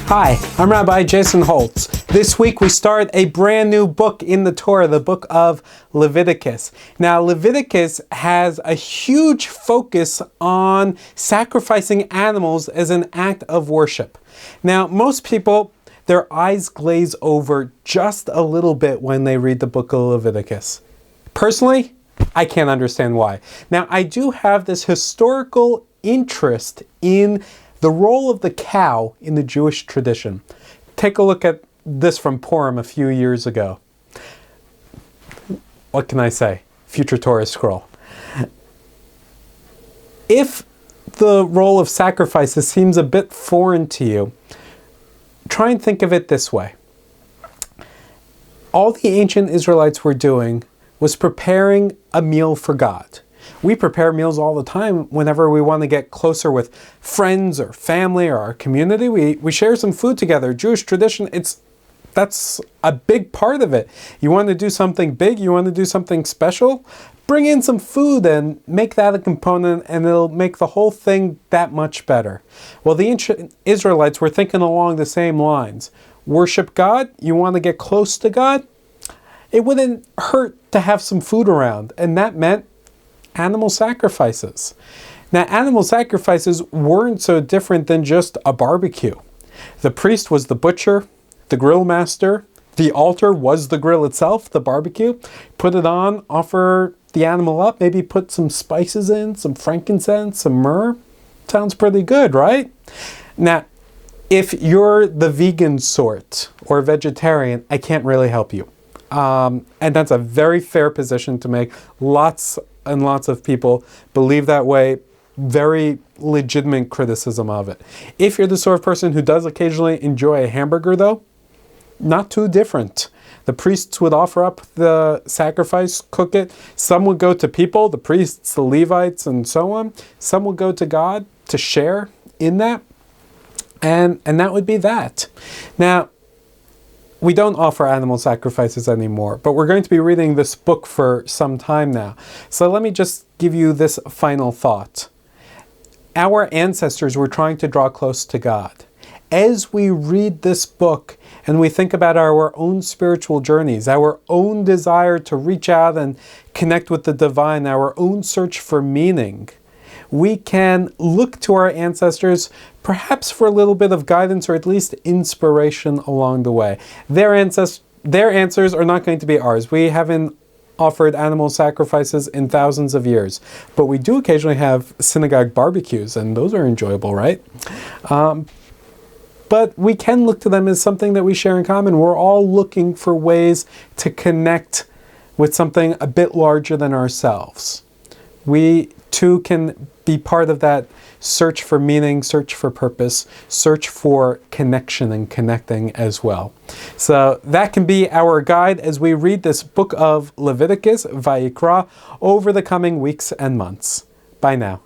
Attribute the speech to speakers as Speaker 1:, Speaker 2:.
Speaker 1: Hi, I'm Rabbi Jason Holtz. This week we start a brand new book in the Torah, the Book of Leviticus. Now, Leviticus has a huge focus on sacrificing animals as an act of worship. Now, most people, their eyes glaze over just a little bit when they read the Book of Leviticus. Personally, I can't understand why. Now, I do have this historical interest in the role of the cow in the Jewish tradition. Take a look at this from Purim a few years ago. What can I say? Future Torah scroll. If the role of sacrifices seems a bit foreign to you, try and think of it this way. All the ancient Israelites were doing was preparing a meal for God. We prepare meals all the time whenever we want to get closer with friends or family or our community. We share some food together. Jewish tradition, that's a big part of it. You want to do something big, you want to do something special, bring in some food and make that a component, and it'll make the whole thing that much better. Well, the ancient Israelites were thinking along the same lines. Worship God, you want to get close to God, it wouldn't hurt to have some food around, and that meant animal sacrifices. Now, animal sacrifices weren't so different than just a barbecue. The priest was the butcher, the grill master, the altar was the grill itself, the barbecue. Put it on, offer the animal up, maybe put some spices in, some frankincense, some myrrh. Sounds pretty good, right? Now, if you're the vegan sort or vegetarian, I can't really help you. And that's a very fair position to make. Lots and lots of people believe that way. Very legitimate criticism of it. If you're the sort of person who does occasionally enjoy a hamburger though, not too different. The priests would offer up the sacrifice, cook it. Some would go to people, the priests, the Levites, and so on. Some would go to God to share in that. And that would be that. Now, we don't offer animal sacrifices anymore, but we're going to be reading this book for some time now. So let me just give you this final thought. Our ancestors were trying to draw close to God. As we read this book and we think about our own spiritual journeys, our own desire to reach out and connect with the divine, our own search for meaning, we can look to our ancestors perhaps for a little bit of guidance or at least inspiration along the way. Their answers are not going to be ours. We haven't offered animal sacrifices in thousands of years, but we do occasionally have synagogue barbecues, and those are enjoyable, right? But we can look to them as something that we share in common. We're all looking for ways to connect with something a bit larger than ourselves. We too can be part of that search for meaning, search for purpose, search for connection and connecting as well. So that can be our guide as we read this book of Leviticus, Vayikra, over the coming weeks and months. Bye now.